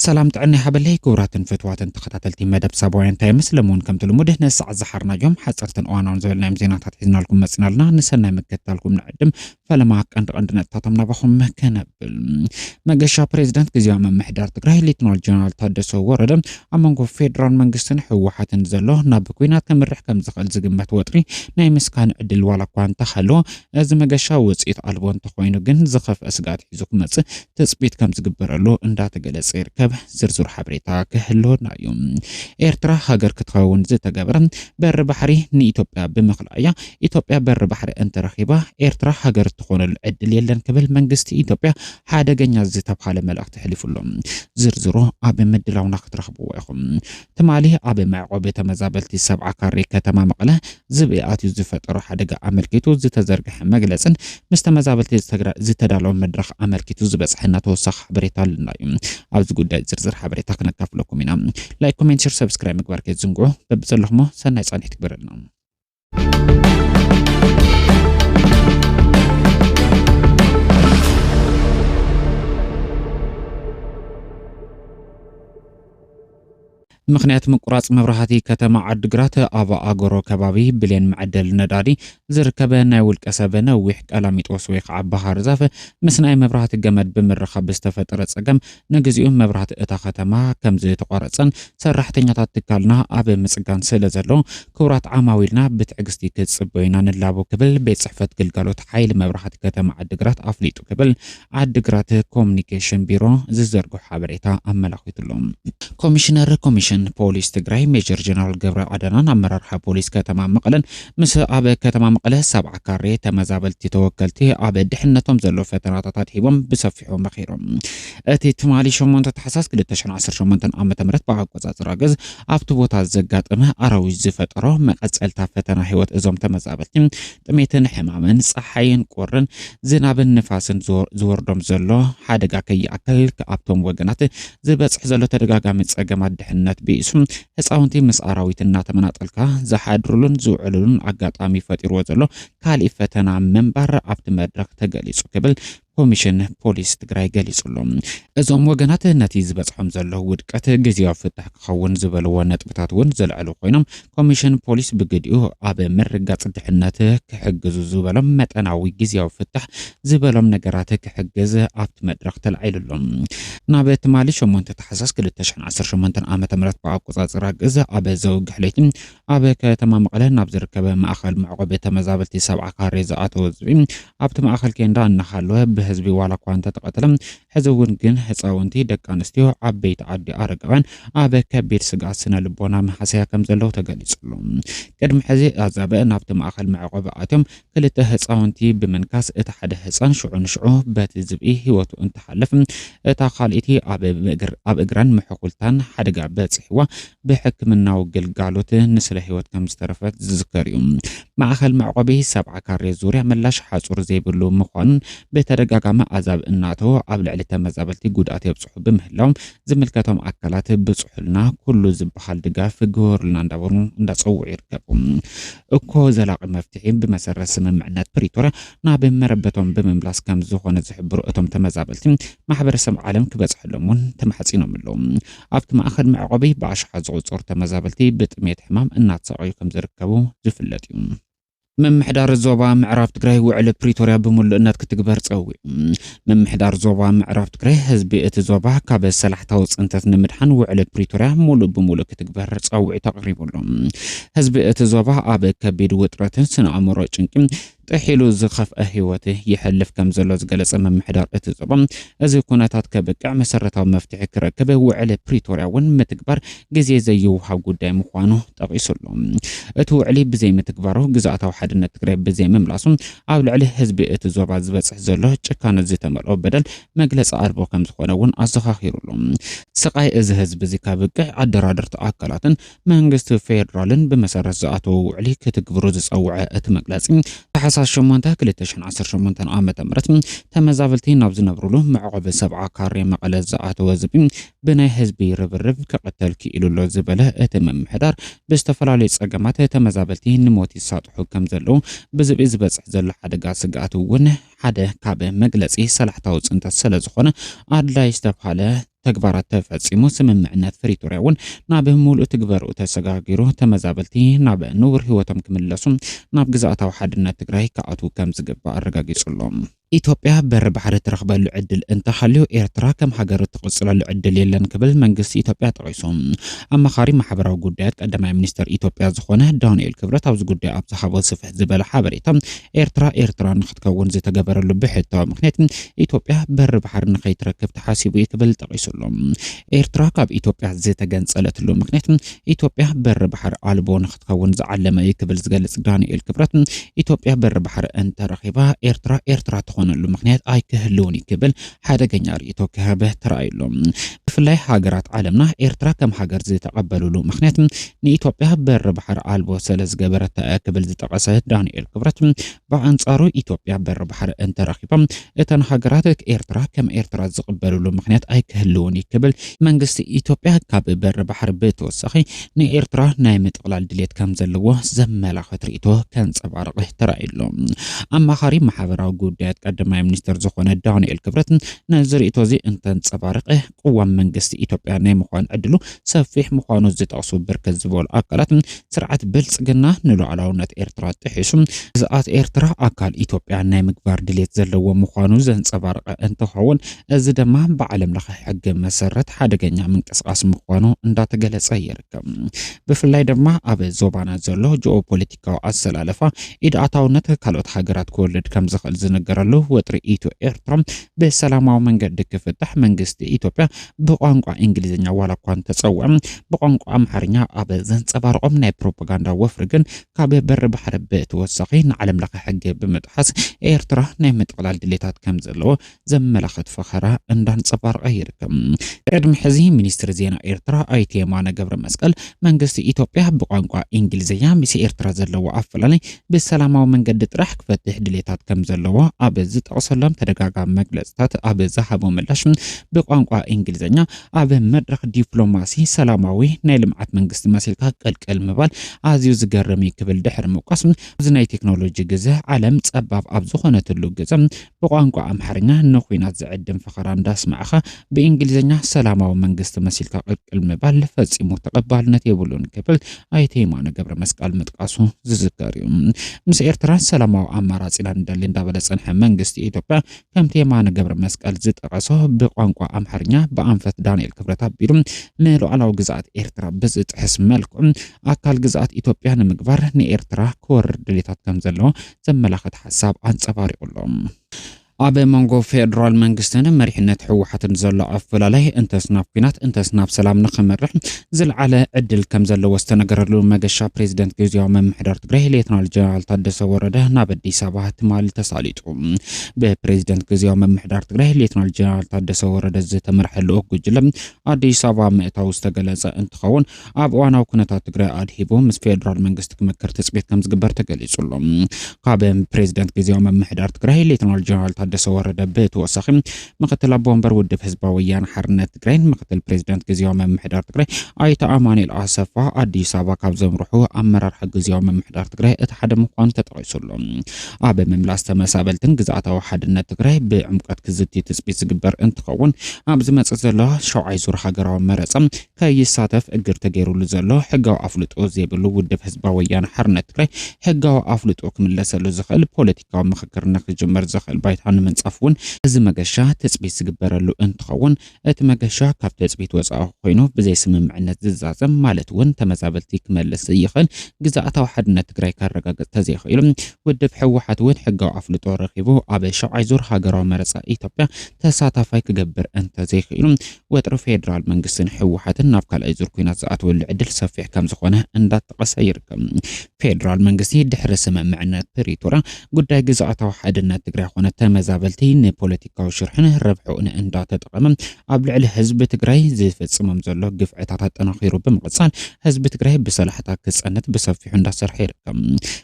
سلام تعني حبلي كورات فتوات تخطتلتي مدب سابوين تاي مسلمون كم تلمده نسع زحرنا يوم حصرتن اوان زبلنا مزينات حيزنا لكم مسنالنا نسنا مكتالكم نعدم فلما عندنا تطمنا بخم كنبل مقشا بريزيدنت كزيو محدار تقراي ليتنال جنرال تادسو ورد امانغو فيدرال منغستن حوحات نزلو ناب كوينات كمرح كم زخل زقمت وطري ناي مسكان عدل والا كوان تخلو از مقشا وصيت البون تخوينو جن زخف اسقات حيزوك مص تثبيت كم زقبرلو اندات قلص يركب زرزور حبريتا كهلو نايوم إيرترا هاجر كتخون زتجبرن بر بحري نيتوبيا بمخلايا إثيوبيا بر بحري أنت رخيبة إيرترا هاجر تخون العدل يلن قبل منجست إثيوبيا حدا جنيا زتاب حال ملأ تحلف لهم زرزورو أبي مدلو ناخد رخبوا يخم تمالي أبي مع عبي تمزابلتي 7 كاريكا تمام قله زبيات يزفت روح حدا عمل كيتو زتزرق مجلسن مستمزابلتي زتدالو مدرخ عمل كيتو زبس حنا توسخ حبريتا لنايوم عاوز قد زرزر حبريتا كنكاف لكم هنا لايك كومنت شير سبسكرايب مقبار كيتزنقو ببزلهم سنة يصاني تكبرنا مخنيات مقراص مبرهاتي كتما عدقرات أبا أغورو كبابي بلين معدل ندادي زركبه نايول كسبنا ويحك ألاميت وسويق عبهار زافة مسناي مبرهات الجمد بمرخة بستفترة سقم نجزيهم مبرهات إتا ختما كم زي تقارصن سرحتين يتاتكالنا أبي مسقان سلزلو كورات عماويلنا بتعقستي كتصبوينا نلابو كبل بيت صحفة قلقالوت حايل مبرهات كتما عدقرات أفليتو كبل عدقرات كومنيكيشن بيرو زرقو حابريتا أملاخيت اللهم كوميشنر بوليس تجري ميجر جنرال جبر عدنان أمرها بوليس كتما مقلن مس أبى كتما مقله 7 كاري تمزابلتي توكلتي أبى دحنتهم زلوا فترات تطهيبهم بصفحهم بخيرهم أتي تمالي شو منت تحساس كده تشن 10 شو منت أمة تمرت بعد قصة راجز أفتبوت الزجات أمه أروج زفت أراه مقصل تفتنا هوت إزم تمزابلتي تميتن حمامن صحيين قرن زناب النفاس زور دم زلوا حدقة كي أكل كأبتم وجنات زبص زلوا ترجع من سجمات دحنت باسم هصاونتي مس اراويتنا تمناطلكا زحادرلون زوعلون አጋጣሚ ፈጢሮ ዘሎ ካሊ ፈተና መንበር ኣብቲ መድረክ ተገሊጹ ክብል ኮሚሽን ፖሊስ ትግራይ ገሊጹሎም እዞም ወገናት ነቲ ዝበጽሖም ዘሎ ውድቀት ግዚያዊ ፍታሕ ክኸውን ዝበልዎ ነጥብታት ውን ዘልዕሉ ኮይኖም ኮሚሽን ፖሊስ ብግዲኡ ኣብ ምርጋጽ ድሕነት ክሕግዙ ዝበሎም መጠናዊ ግዚያዊ ፍታሕ ዝበሎም ነገራት ክሕግዝ ኣብቲ መድረክ ተልዓይሉሎም ናብ ትማሊ 8 ተሓሳስ 2018 ዓመተ ምህረት ብኣቆጻጽራ ግዝ ኣብ ዘውግሕለይቲ ኣብ ከተማ መቐለ ናብ ዝርከበ ማእኸል መዕቆቢ ተመዛበልቲ 7 ካሬ ዝኣተወ ዝቢ ኣብቲ ማእኸል ኬንዳ እናሃለወ ህዝቢ ዋላ ኳንተ ተቀተለም ህዝቡን ግን ህፃውንቲ ደቂ ኣንስትዮ ዓበይቲ ዓዲ ኣረጋውያን ኣብ ከቢድ ስጋት ስነ ልቦና መሓሰያ ከም ዘለው ተገሊጹሉ ቅድሚ ሕዚ ኣዛበ ናብቲ ማእኸል መዕቆቢ ኣትዮም ክልተ ህፃውንቲ ብምንካስ እቲ ሓደ ህፃን ሽዑ በቲ ዝብኢ ህይወቱ እንትሓልፍ እታ ካልእቲ ኣብ እግረን ምሕኩልታን ሓደጋ በፂሕዋ ብሕክምናዊ ግልጋሎት ንስለ ህይወት ከም ዝተረፈት ዝዝከር እዩ ማእኸል መዕቆቢ 7 ካሬ ዙርያ ምላሽ ሓጹር ዘይብሉ ምዃኑን በተደጋጋሚ ኣዛብ እናተው ኣብ ልዕሊ ተመዛበልቲ ጉድኣት የብጽሑ ብምህላዎም ዝምልከቶም ኣካላት ብጽሑልና ኩሉ ዝበሃል ድጋፍ ግበሩልና እንዳበሩ እንዳጸውዑ ይርከቡ እኮ ዘላቂ መፍትሒ ብመሰረት ስምምዕነት ፕሪቶሪያ ናብ መረበቶም ብምምላስ ከም ዝኾነ ዝሕብሩ እቶም ተመዛበልቲ ማሕበረሰብ ዓለም ክበጽሕሎምን ተማሕጺኖም ኣለዉ ኣብቲ ማእኸል መዕቆቢ ብኣሽሓ ዝቑጸሩ ተመዛበልቲ ብጥሜት ሕማም እናተሰቃዩ ከም ዝርከቡ ዝፍለጥ እዩ ممحدار الزوبا معرف تقرأ وعلى بريتوريا بمولنات كتكبر تسوي ممحدار الزوبا معرف تقرأ حزب الزوبا كابس سلاح توص انت نمدحن وعلى بريتوريا مولو بمولو كتكبر تسوي تقريبا حزب الزوبا اب كبير وترتن سنه امره چنكم تحيلو زخف هيوته يحلف كم زلو زقلص ممحدار الزوبا از كوناتات كبقع مسرتاو مفتاح كركب وعلى بريتوريا ون متكبر غزي زيو ها غداي مخوانو طقيسلهم اتو علي بزي متكبرو غزاتاو حدነት ትግራይ በዘይ መምላሱም ኣብ ልዕሊ ህዝቢ እቲ ዞባ ዝበጽሕ ዘሎ ጭካነ ዝተመልኦ በደል መግለጽ ኣርቦ ከም ዝኾነውን ኣዘኻኺሩሎም ስቃይ እዚ ህዝቢ እዚ ካብቅዕ ኣደራድርቲ ኣካላትን መንግስቲ ፌደራልን ብመሰረት ዝኣተው ውዕሊ ክትግብሩ ዝጸውዐ እቲ መግለጺ ታሕሳስ 8 2018 ዓመተ ምህረት ተመዛበልቲ ናብ ዝነብሩሉ መዕቆቢ 7 ካሬ መቐለ ዝኣተወ ዝቢ ብናይ ህዝቢ ርብርብ ክቀተል ክኢሉሎ ዝበለ እቲ መምሕዳር ብዝተፈላለዩ ጸገማት ተመዛበልቲ ንሞት ይሳጥሑ ከም ዘለው ብዝብ ዝበጽሕ ዘሎ ሓደጋ ስጋኣት እውን ሓደ ካብ መግለጺ ሰላሕታው ጽንተት ስለ ዝኾነ ኣድላይ ዝተባሃለ ተግባራት ተፈጺሙ ስምምዕነት ፕሪቶሪያ እውን ናብ ሙሉእ ትግበሩ ተሰጋጊሩ ተመዛበልቲ ናብ ንቡር ህይወቶም ክምለሱ ናብ ግዛኣታዊ ሓድነት ትግራይ ከኣትው ከም ዝግባእ ኣረጋጊጹሎም ኢትዮጵያ በር ባሕሪ ትረኽበሉ ዕድል እንተሃልዩ ኤርትራ ከም ሃገር ትቕጽለሉ ዕድል የለን ክብል መንግስቲ ኢትዮጵያ ጠቒሶም ኣማኻሪ ማሕበራዊ ጉዳያት ቀዳማይ ሚኒስትር ኢትዮጵያ ዝኾነ ዳንኤል ክብረት ኣብዚ ጉዳይ ኣብ ዝሃቦ ስፍሕ ዝበለ ሓበሬታ ኤርትራ ንኽትከውን ዝተገበረሉ ብሕታዊ ምክንያት ኢትዮጵያ በር ባሕሪ ንኸይትረክብ ተሓሲቡ እዩ ክብል ጠቒሱሎም ኤርትራ ካብ ኢትዮጵያ ዝተገንጸለትሉ ምክንያት ኢትዮጵያ በር ባሕሪ ኣልቦ ንኽትከውን ዝዓለመ እዩ ክብል ዝገልጽ ዳንኤል ክብረት ኢትዮጵያ በር ባሕሪ እንተረኺባ ኤርትራ ትኾነሉ ምክንያት ኣይክህልውን ይክብል ሓደገኛ ርእይቶ ክህበ ተራእዩሎም ብፍላይ ሃገራት ዓለምና ኤርትራ ከም ሃገር ዝተቐበሉሉ ምክንያት ንኢትዮጵያ በር ባሕሪ ኣልቦ ስለ ዝገበረት ክብል ዝጠቐሰ ዳንኤል ክብረት ብኣንጻሩ ኢትዮጵያ በር ባሕሪ እንተረኺባ እተን ሃገራት ኤርትራ ከም ኤርትራ ዝቕበሉሉ ምክንያት ኣይክህልውን ይክብል መንግስቲ ኢትዮጵያ ካብ በር ባሕሪ ብተወሳኺ ንኤርትራ ናይ ምጥቕላል ድሌት ከም ዘለዎ ዘመላኽት ርእይቶ ከንፀባርቕ ተራእዩሎም ኣማኻሪ ማሕበራዊ ጉዳያት ቀዳማይ ሚኒስትር ዝኾነ ዳንኤል ክብረት ነዚ ርእይቶ እዚ እንተንፀባርቕ ቅዋም መንግስቲ ኢትዮጵያ ናይ ምዃን ዕድሉ ሰፊሕ ምዃኑ ዝጠቕሱ ብርክት ዝበሉ ኣካላት ስርዓት ብልጽግና ንሉዓላውነት ኤርትራ ጥሒሱ ግዝኣት ኤርትራ ኣካል ኢትዮጵያ ናይ ምግባር ድሌት ዘለዎ ምዃኑ ዘንፀባርቐ እንትኸውን እዚ ድማ ብዓለም ለኸ ሕጊ መሰረት ሓደገኛ ምንቅስቓስ ምዃኑ እንዳተገለጸ ይርከብ ብፍላይ ድማ ኣብ ዞባና ዘሎ ጂኦፖለቲካዊ ኣሰላለፋ ኢድኣታውነት ካልኦት ሃገራት ክወልድ ከም ዝኽእል ዝነገረሉ ወጥሪ ኢትዮ ኤርትራ በሰላማዊ መንገዲ ክፍታሕ መንግስቲ ኢትዮጵያ ብቋንቋ እንግሊዝኛ ዋላ እኳ ተጸውዐ ብቋንቋ ኣምሓርኛ ኣብ ዘንጸባርቖም ናይ ፕሮፓጋንዳ ወፍሪ ግን ካብ በር ባሕሪ ብተወሳኺ ንዓለም ለኸ ሕጊ ብምጥሓስ ኤርትራ ናይ ምጥቕላል ድሌታት ከም ዘለዎ ዘመላኽት ፈኸራ እንዳንጸባርቐ ይርከብ ቅድሚ ሕዚ ሚኒስትር ዜና ኤርትራ ኣይተ የማነ ገብረ መስቀል መንግስቲ ኢትዮጵያ ብቋንቋ እንግሊዝኛ ምስ ኤርትራ ዘለዎ ኣፈላላይ ብሰላማዊ መንገዲ ጥራሕ ክፈትሕ ድሌታት ከም ዘለዎ ኣብ ዝጠቕሰሎም ተደጋጋሚ መግለጽታት ኣብ ዝሃቦ ምላሽ ብቋንቋ እንግሊዝኛ ኣብ መድረኽ ዲፕሎማሲ ሰላማዊ ናይ ልምዓት መንግስቲ መሲልካ ቀልቀል ምባል ኣዝዩ ዝገርም ክብል ድሕሪ ምቋስ እዚ ናይ ቴክኖሎጂ ግዜ ዓለም ጸባብ ኣብ ዝኾነትሉ ግዜ ብቋንቋ ኣምሓርኛ ንኹናት ዝዕድም ፈኸራ እንዳስማዕኻ ብእንግሊዝኛ ሰላማዊ መንግስቲ መሲልካ ቀልቀል ምባል ፈጺሙ ተቐባልነት የብሉን ክብል ኣይተ የማነ ገብረ መስቀል ምጥቃሱ ዝዝከር እዩ ምስ ኤርትራ ሰላማዊ ኣማራጺ እንዳለ እንዳበለጸንሐ መንግስቲ ኢትዮጵያ ከምቲ የማነ ገብረ መስቀል ዝጠቐሶ ብቋንቋ ኣምሓርኛ ብኣንፈት ዳንኤል ክብረት ኣቢሉ ንሉዓላዊ ግዝኣት ኤርትራ ብዝጥሕስ መልክዑ ኣካል ግዝኣት ኢትዮጵያ ንምግባር ንኤርትራ ክወርድ ድሌታት ከም ዘለዎ ዘመላኽት ሓሳብ ኣንጸባሪቑሎም ኣብ መንጎ ፌደራል መንግስትን መሪሕነት ሕወሓትን ዘሎ ኣፈላላይ እንተስናብ ኩናት እንተስናብ ሰላም ንኽመርሕ ዝለዓለ ዕድል ከም ዘለዎ ዝተነገረሉ መገሻ ፕሬዚደንት ግዚያዊ ምምሕዳር ትግራይ ሌተናል ጀነራል ታደሰ ወረደ ናብ ኣዲስ ኣበባ ትማል ተሳሊጡ ብፕሬዚደንት ግዚያዊ ምምሕዳር ትግራይ ሌተናል ጀነራል ታደሰ ወረደ ዝተመርሐ ልኡኽ ጉጅለ ኣዲስ ኣበባ ምእታው ዝተገለጸ እንትኸውን ኣብ እዋናዊ ኩነታት ትግራይ ኣድሂቡ ምስ ፌደራል መንግስቲ ክመክር ትፅቢት ከም ዝግበር ተገሊጹሎም ካብ ፕሬዚደንት ግዚያዊ ምምሕዳር ትግራይ ሌተናል ጀነራል ታደሰ ወረደ ብተወሳኺ ምክትል ኣቦ ወንበር ውድብ ህዝባዊ ወያነ ሓርነት ትግራይ ምክትል ፕሬዚደንት ግዚያዊ ምምሕዳር ትግራይ ኣይተ ኣማኑኤል ኣሰፋ ኣዲስ ኣበባ ካብ ዘምርሑ ኣመራርሓ ግዚያዊ ምምሕዳር ትግራይ እቲ ሓደ ምዃኑ ተጠቒሱሎም ኣብ ምምላስ ተመሳበልትን ግዝኣታዊ ሓድነት ትግራይ ብዕምቀት ክዝቲ ትፅቢት ዝግበር እንትኸውን ኣብ ዝመጽእ ዘሎ ሸውዓይ ዙር ሃገራዊ መረፃ ከይሳተፍ እግር ተገይሩሉ ዘሎ ሕጋዊ ኣፍልጦ ዘይብሉ ውድብ ህዝባዊ ወያነ ሓርነት ትግራይ ሕጋዊ ኣፍልጦ ክምለሰሉ ዝኽእል ፖለቲካዊ ምክክር ንክጅመር ዝኽእል ባይታ ንምንጻፍ እውን እዚ መገሻ ተፅቢት ዝግበረሉ እንትኸውን እቲ መገሻ ካብ ተፅቢት ወፃኢ ኮይኑ ብዘይ ስምምዕነት ዝዛዘም ማለት እውን ተመዛበልቲ ክመልስ ይኽእል ግዝኣታዊ ሓድነት ትግራይ ካረጋግጽ ተዘይኽኢሉ ውድብ ሕወሓት እውን ሕጋዊ ኣፍልጦ ረኺቡ ኣብ ሸውዓይ ዙር ሃገራዊ መረፃ ኢትዮጵያ ተሳታፋይ ክገብር እንተዘይኽኢሉ ወጥሪ ፌደራል መንግስትን ሕወሓትን ናብ ካልኣይ ዙር ኩናት ዝኣትወሉ ዕድል ሰፊሕ ከም ዝኾነ እንዳተጠቐሰ ይርከብ ፌደራል መንግስቲ ድሕሪ ስምምዕነት ፕሪቶሪያ ጉዳይ ግዝኣታዊ ሓድነት ትግራይ ኮነ ተመዛበልቲ ንፖለቲካዊ ሽርሕን ረብሑን እንዳተጠቐመ ኣብ ልዕሊ ህዝቢ ትግራይ ዝፍጽሞም ዘሎ ግፍዕታት ኣጠናኺሩ ብምቕጻል ህዝቢ ትግራይ ብሰላሕታት ክጸንት ብሰፊሑ እንዳሰርሐ ይርከብ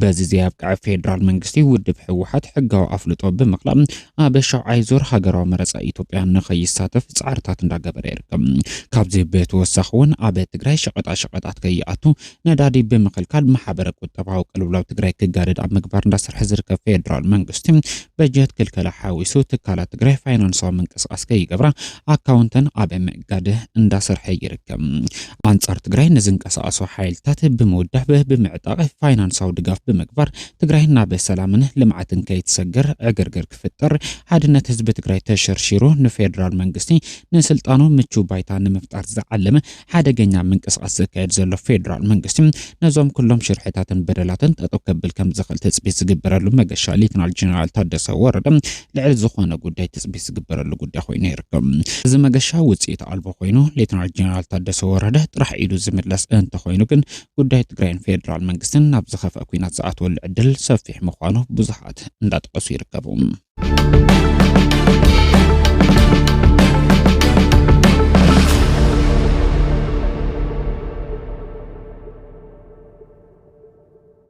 በዚ ዝያብቅዕ ፌደራል መንግስቲ ውድብ ሕወሓት ሕጋዊ ኣፍልጦ ብምኽላእ ኣብ ሸውዓይ ዙር ሃገራዊ መረፃ ኢትዮጵያ ንኸይሳተፍ ጻዕርታት እንዳገበረ ይርከብ ካብዚ ብተወሳኺ እውን ኣብ ትግራይ ሸቐጣሸቐጣት ከይኣቱ ነዳዲ ብምኽልካል ማሕበረ ቁጠባዊ ቅልውላው ትግራይ ክጋደድ ኣብ ምግባር እንዳሰርሐ ዝርከብ ፌደራል መንግስቲ በጀት ክልከላ መበላ ሓዊሱ ትካላት ትግራይ ፋይናንሳዊ ምንቅስቃስ ከይገብራ ኣካውንተን ኣብ ምእጋድ እንዳሰርሐ ይርከብ። አንጻር ትግራይ ንዝንቀሳቀሱ ሓይልታት ብምውዳህ ብምዕጣቅ ፋይናንሳዊ ድጋፍ ብምግባር ትግራይ ናብ ሰላምን ልምዓትን ከይትሰገር ዕግርግር ክፍጠር ሓድነት ህዝቢ ትግራይ ተሸርሺሩ ንፌደራል መንግስቲ ንስልጣኑ ምቹ ባይታ ንምፍጣር ዝዓለመ ሓደገኛ ምንቅስቃስ ዝካየድ ዘሎ ፌደራል መንግስቲ ነዞም ኩሎም ሽርሕታትን በደላትን ጠጠው ከብል ከም ዝኽእል ትፅቢት ዝግበረሉ መገሻ ሌተናል ጀነራል ታደሰ ወረደ ልዕሊ ዝኾነ ጉዳይ ትፅቢት ዝግበረሉ ጉዳይ ኮይኑ ይርከብ። እዚ መገሻ ውፅኢት ኣልቦ ኮይኑ ሌተናል ጀነራል ታደሰ ወረደ ጥራሕ ኢሉ ዝምለስ እንተኮይኑ ግን ጉዳይ ትግራይን ፌደራል መንግስትን ናብ ዝኸፍአ ኩናት ዝኣትወሉ ዕድል ሰፊሕ ምዃኑ ብዙሓት እንዳጠቀሱ ይርከቡ።